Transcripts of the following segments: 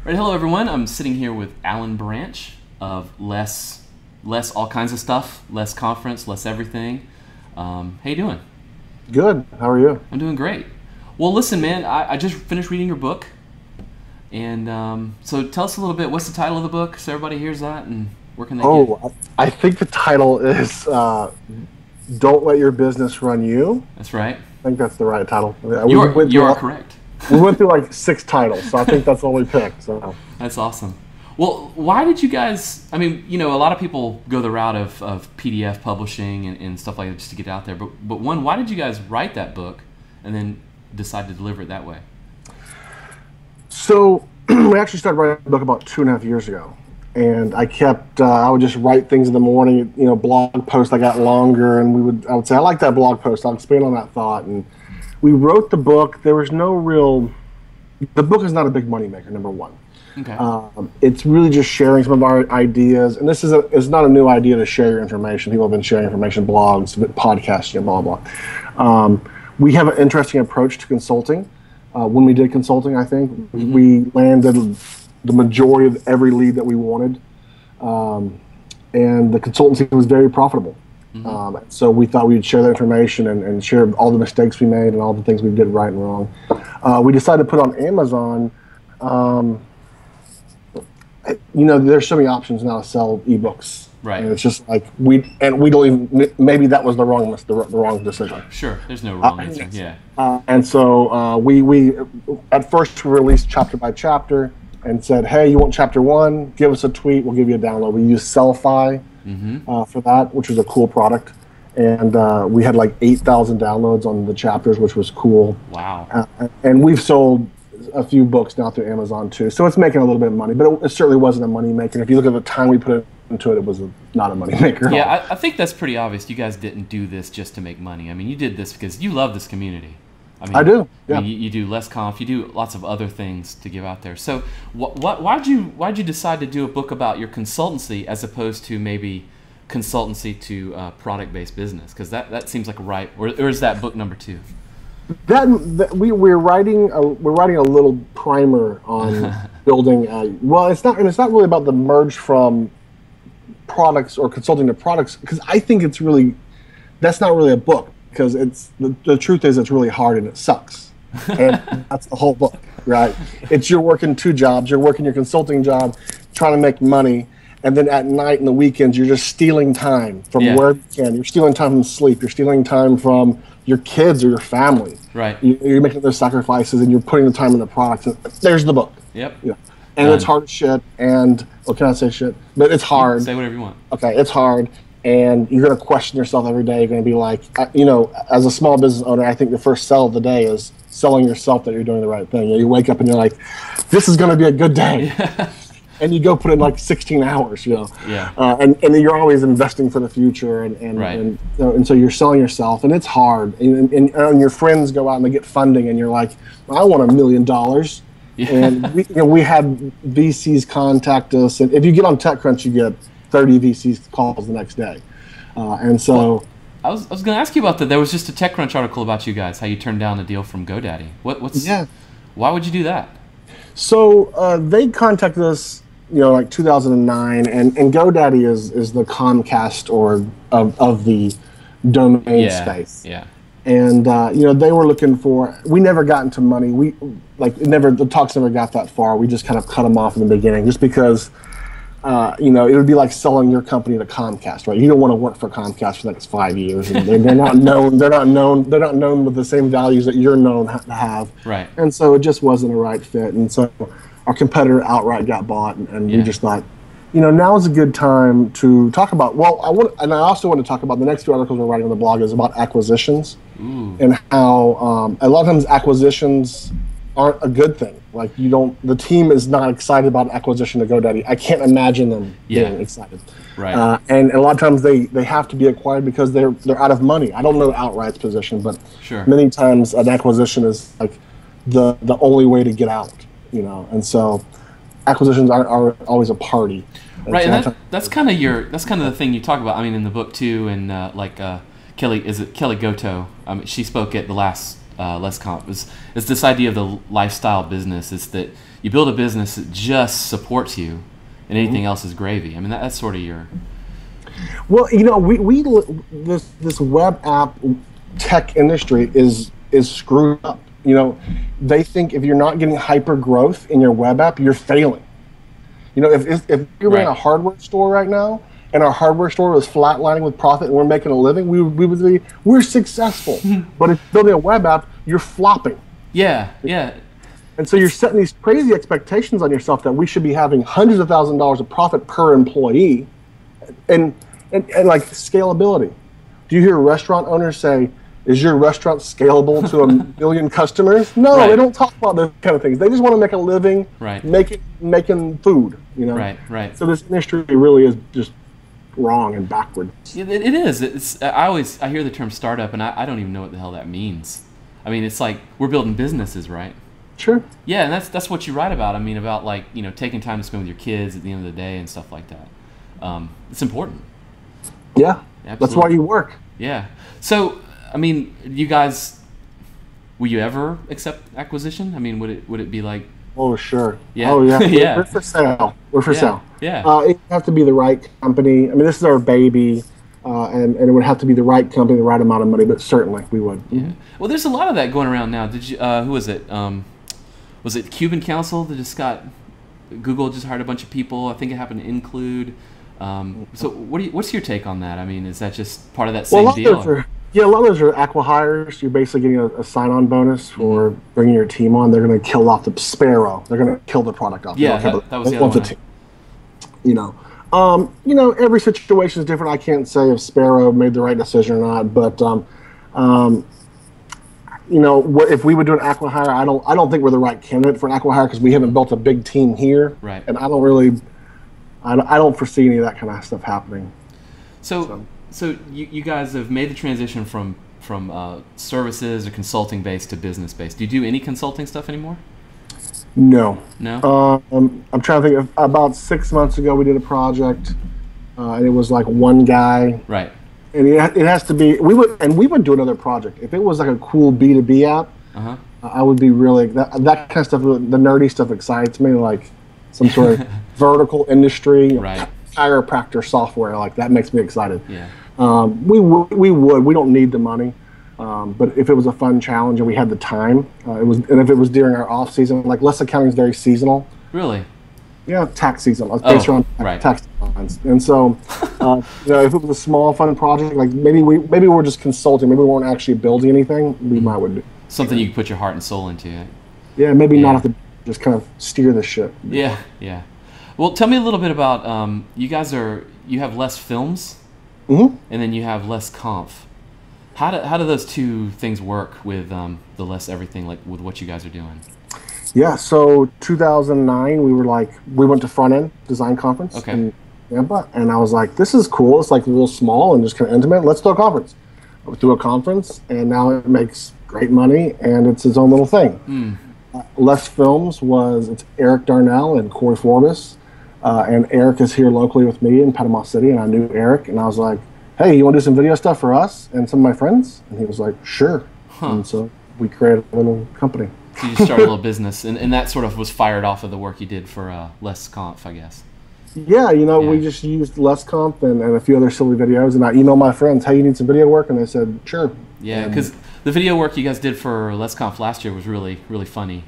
All right, hello everyone. I'm sitting here with Allan Branch of Less all kinds of stuff, Less Conference, LessEverything. How you doing? Good. How are you? I'm doing great. Well, listen, man, I just finished reading your book, and so tell us a little bit. What's the title of the book, so everybody hears that, and where can they get it? I think the title is "Don't Let Your Business Run You." That's right. I think that's the right title. You are correct. We went through like 6 titles, so I think that's what we picked. So that's awesome. Well, why did you guys? I mean, a lot of people go the route of PDF publishing and stuff like that just to get out there. But why did you guys write that book and then decide to deliver it that way? So we actually started writing the book about 2.5 years ago, and I would just write things in the morning. Blog posts I got longer, and I would say I like that blog post. I'll expand on that thought, and we wrote the book. There was no real. The book is not a big money maker. Number one. Okay. It's really just sharing some of our ideas, and this is not a new idea to share your information. People have been sharing information, blogs, podcasts, blah blah. We have an interesting approach to consulting. When we did consulting, I think we landed the majority of every lead that we wanted, and the consultancy was very profitable. So we thought we'd share that information and share all the mistakes we made and all the things we did right and wrong. We decided to put on Amazon. There's so many options now to sell ebooks. Right. And it's just like we don't even. Maybe that was the wrong decision. Sure. There's no wrong answer. Yeah. And so we at first released chapter by chapter and said, hey, you want chapter 1? Give us a tweet. We'll give you a download. We used Sellfy for that, which was a cool product. And we had like 8,000 downloads on the chapters, which was cool. Wow. And we've sold a few books now through Amazon too, so it's making a little bit of money, but it certainly wasn't a money maker. If you look at the time we put into it, it was not a money maker. Yeah, I think that's pretty obvious. You guys didn't do this just to make money. I mean, you did this because you love this community. I do. Yeah. I mean, you do LessConf, you do lots of other things to give out there. So, why'd you decide to do a book about your consultancy as opposed to maybe consultancy to product-based business? Because that seems like right. Or is that book number 2? We're writing a little primer on building. It's not really about the merge from products or consulting to products, because I think that's not really a book, because the truth is it's really hard and it sucks, and that's the whole book, right? You're working 2 jobs. You're working your consulting job, trying to make money, and then at night and the weekends you're just stealing time from where you can. You're stealing time from sleep. You're stealing time from your kids or your family. Right. You're making those sacrifices, and you're putting the time in the products. There's the book. Yep. Yeah. And it's hard as shit. And can I say shit? But it's hard. Say whatever you want. Okay. It's hard, and you're going to question yourself every day. You're going to be like, as a small business owner, I think the first sell of the day is selling yourself that you're doing the right thing. You wake up and you're like, this is going to be a good day. Yeah. And you go put in like 16 hours, Yeah. And you're always investing for the future, and so you're selling yourself, and it's hard. And your friends go out and they get funding, and you're like, I want $1 million. Yeah. And we had VCs contact us, and if you get on TechCrunch, you get 30 VCs calls the next day, and so. Well, I was going to ask you about that. There was just a TechCrunch article about you guys, how you turned down a deal from GoDaddy. Why would you do that? So they contacted us, like 2009, and GoDaddy is the Comcast of the domain space. Yeah. And they were looking for. We never got into money. The talks never got that far. We just kind of cut them off in the beginning, just because it would be like selling your company to Comcast, right? You don't want to work for Comcast for the next 5 years, and they're not known. They're not known with the same values that you're known to have. Right. And so it just wasn't a right fit, and so our competitor outright got bought, and we just thought, now is a good time to talk about. Well, I also want to talk about the next 2 articles we're writing on the blog is about acquisitions. Ooh. And how a lot of times acquisitions aren't a good thing. Like the team is not excited about acquisition of GoDaddy. I can't imagine them being excited. Right. And a lot of times they have to be acquired because they're out of money. I don't know Outright's position, but many times an acquisition is like the only way to get out. And so acquisitions are always a party. Right, and that's kind of the thing you talk about. I mean, in the book too, and Kelly Goto? She spoke at the last LessConf. Is this idea of the lifestyle business? Is that you build a business that just supports you, and anything else is gravy. I mean, that's sort of your. Well, you know, this web app tech industry is screwed up. You know, they think if you're not getting hyper growth in your web app, you're failing. You know, if you ran a hardware store right now and our hardware store was flatlining with profit and we're making a living, we're successful. But if you're building a web app, you're flopping. Yeah, yeah. And so you're setting these crazy expectations on yourself that we should be having hundreds of thousands of dollars of profit per employee, and like scalability. Do you hear restaurant owners say, "Is your restaurant scalable to 1 million customers?" No, they don't talk about those kind of things. They just want to make a living, making food. You know, right. So this industry really is just wrong and backward. Yeah, it is. It's I hear the term startup, and I don't even know what the hell that means. I mean, it's like we're building businesses, right? Sure. Yeah, and that's what you write about. I mean, about like, you know, taking time to spend with your kids at the end of the day and stuff like that. It's important. Yeah, absolutely. That's why you work. Yeah. So, I mean, you guys, will you ever accept acquisition? I mean, would it be like? Oh, sure. Yeah. Oh, yeah. Yeah. We're for sale. We're for sale. Yeah. It has to be the right company. I mean, this is our baby, and it would have to be the right company, the right amount of money. But certainly, we would. Yeah. Well, there's a lot of that going around now. Did you? Who was it? Was it Cuban Council that just got? Google just hired a bunch of people. I think it happened to include. So what's your take on that? I mean, is that just part of that same deal? A lot of those are acqui-hires. You're basically getting a sign-on bonus for bringing your team on. They're going to kill off the sparrow. They're going to kill the product off. Yeah, that was the other one. You know, every situation is different. I can't say if Sparrow made the right decision or not, but you know, if we would do an acqui-hire, I don't think we're the right candidate for an acqui-hire because we haven't built a big team here, right? And I don't foresee any of that kind of stuff happening. So you guys have made the transition from services or consulting based to business based. Do you do any consulting stuff anymore? No. No. I'm trying to think. About 6 months ago, we did a project, and it was like one guy. Right. And it has to be. We would do another project if it was like a cool B2B app. I would be really that kind of stuff. The nerdy stuff excites me, like some sort of vertical industry, right? Chiropractor software, like that makes me excited. Yeah. We would. We don't need the money. But if it was a fun challenge and we had the time, and if it was during our off season, like LessAccounting is very seasonal. Really? Yeah, tax season. It's based around tax deadlines. And so, you know, if it was a small fun project, like maybe we're just consulting, maybe we weren't actually building anything, we might would do something you can put your heart and soul into. Right? Yeah, maybe not have to just kind of steer the ship. Yeah, yeah. Well, tell me a little bit about you have LessFilms, and then you have LessConf. How do those two things work with the LessEverything, like with what you guys are doing? Yeah, so 2009, we went to Front End Design Conference in Tampa, and I was like, this is cool. It's like a little small and just kind of intimate. Let's do a conference. We threw a conference, and now it makes great money, and it's its own little thing. LessFilms it's Eric Darnell and Corey Forbes, and Eric is here locally with me in Panama City, and I knew Eric, and I was like, hey, you want to do some video stuff for us and some of my friends? And he was like, sure. And so we created a little company. So you started a little business, and that sort of was fired off of the work you did for LessConf, I guess. Yeah, we just used LessConf and a few other silly videos, and I emailed my friends, hey, you need some video work? And they said, sure. Yeah, because the video work you guys did for LessConf last year was really, really funny.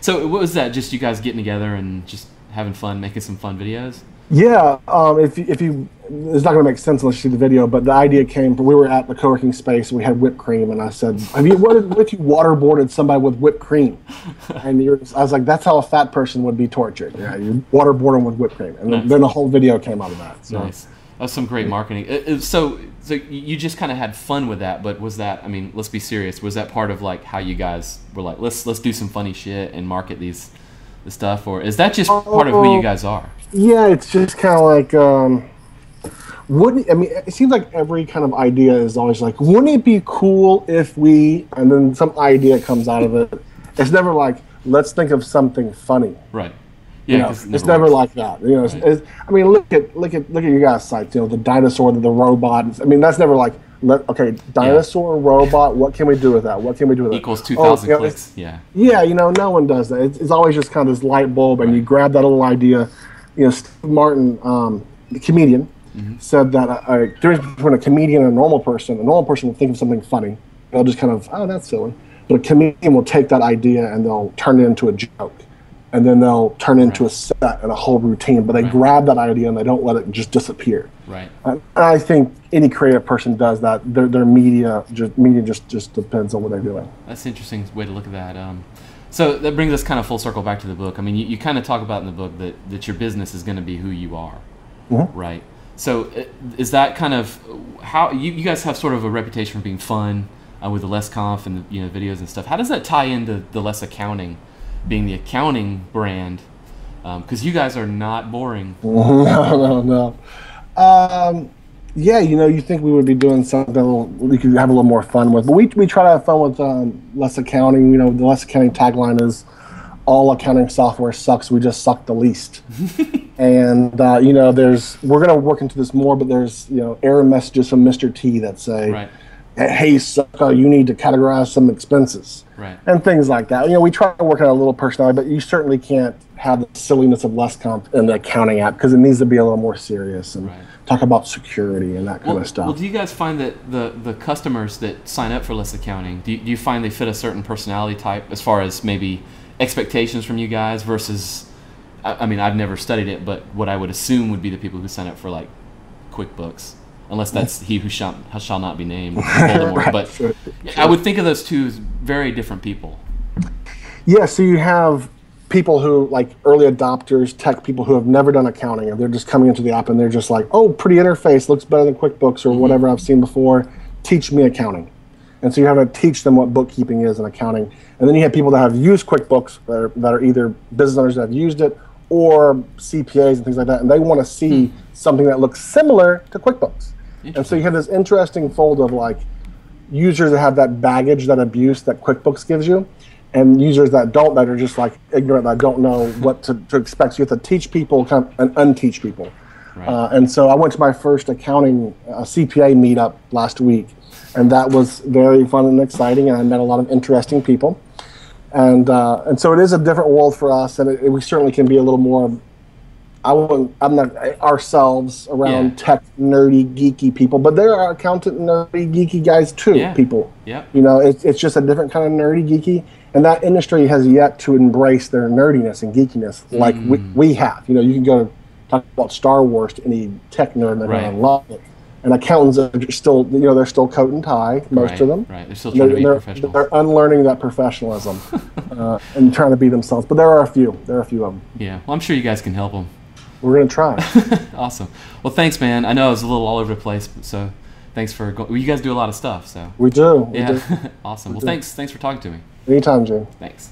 So what was that, just you guys getting together and just having fun, making some fun videos? Yeah, if you it's not going to make sense unless you see the video, but the idea came from, we were at the co-working space and we had whipped cream, and I said, what if you waterboarded somebody with whipped cream? And I was like, that's how a fat person would be tortured. Yeah, you waterboard them with whipped cream. And then the whole video came out of that. So. Nice. That was some great marketing. So you just kind of had fun with that, but was that, I mean, let's be serious, was that part of like how you guys were like, let's do some funny shit and market the stuff, or is that just part of who you guys are? Yeah, it's just kind of like, it seems like every kind of idea is always like, wouldn't it be cool if we, and then some idea comes out of it. It's never like, let's think of something funny. Right. Yeah, it's never like that. You know, right. I mean, look at your guys' sites. You know, the dinosaur, the robot. I mean, that's never like, Okay, dinosaur, robot, what can we do with that? What can we do with Equals it? 2,000 clicks. Yeah. Yeah, no one does that. It's always just kind of this light bulb, and you grab that little idea. Steve Martin, the comedian, said that the difference between a comedian and a normal person will think of something funny. They'll just kind of, oh, that's silly. But a comedian will take that idea and they'll turn it into a joke. And then they'll turn it into a set and a whole routine. But they grab that idea and they don't let it just disappear. Right. And I think any creative person does that. Their media just depends on what they're doing. That's an interesting way to look at that. So that brings us kind of full circle back to the book. I mean, you kind of talk about in the book that your business is going to be who you are, right? So is that kind of how you guys have sort of a reputation for being fun with the LessConf and the videos and stuff? How does that tie into the LessAccounting being the accounting brand? Because you guys are not boring. No. Yeah, you think we would be doing something we could have a little more fun with. But we try to have fun with LessAccounting. The LessAccounting tagline is, all accounting software sucks, we just suck the least. And, we're going to work into this more, but there's, error messages from Mr. T that say, hey, sucker, you need to categorize some expenses. Right. And things like that. We try to work on a little personality, but you certainly can't have the silliness of LessConf in the accounting app because it needs to be a little more serious and talk about security and that kind of stuff. Well, do you guys find that the customers that sign up for LessAccounting, do you find they fit a certain personality type as far as maybe expectations from you guys versus, I mean, I've never studied it, but what I would assume would be the people who sign up for like QuickBooks. Unless that's he who shall not be named, Voldemort. But sure. I would think of those two as very different people. Yeah, so you have people who, like early adopters, tech people who have never done accounting, and they're just coming into the app and they're just like, oh, pretty interface, looks better than QuickBooks or whatever I've seen before, teach me accounting. And so you have to teach them what bookkeeping is and accounting. And then you have people that have used QuickBooks that are either business owners that have used it or CPAs and things like that, and they want to see something that looks similar to QuickBooks. And so you have this interesting fold of like users that have that baggage, that abuse that QuickBooks gives you, and users that don't, that are just like ignorant, that don't know what to expect. So you have to teach people and unteach people. Right. And so I went to my first accounting CPA meetup last week, and that was very fun and exciting, and I met a lot of interesting people. And so it is a different world for us, and we certainly can be a little more, I'm not ourselves around tech, nerdy, geeky people, but there are accountant, nerdy, geeky guys too, people. Yeah. It's just a different kind of nerdy, geeky, and that industry has yet to embrace their nerdiness and geekiness like we have. You can go talk about Star Wars to any tech nerd and they're going to love it. And accountants are still, they're still coat and tie, most of them. Right, they're still trying to be professional. They're unlearning that professionalism and trying to be themselves. But there are a few of them. Yeah, well, I'm sure you guys can help them. We're going to try. Awesome. Well, thanks, man. I know I was a little all over the place, so thanks for going. Well, you guys do a lot of stuff, so. We do. Yeah, awesome. Well, thanks for talking to me. Anytime, Jay. Thanks.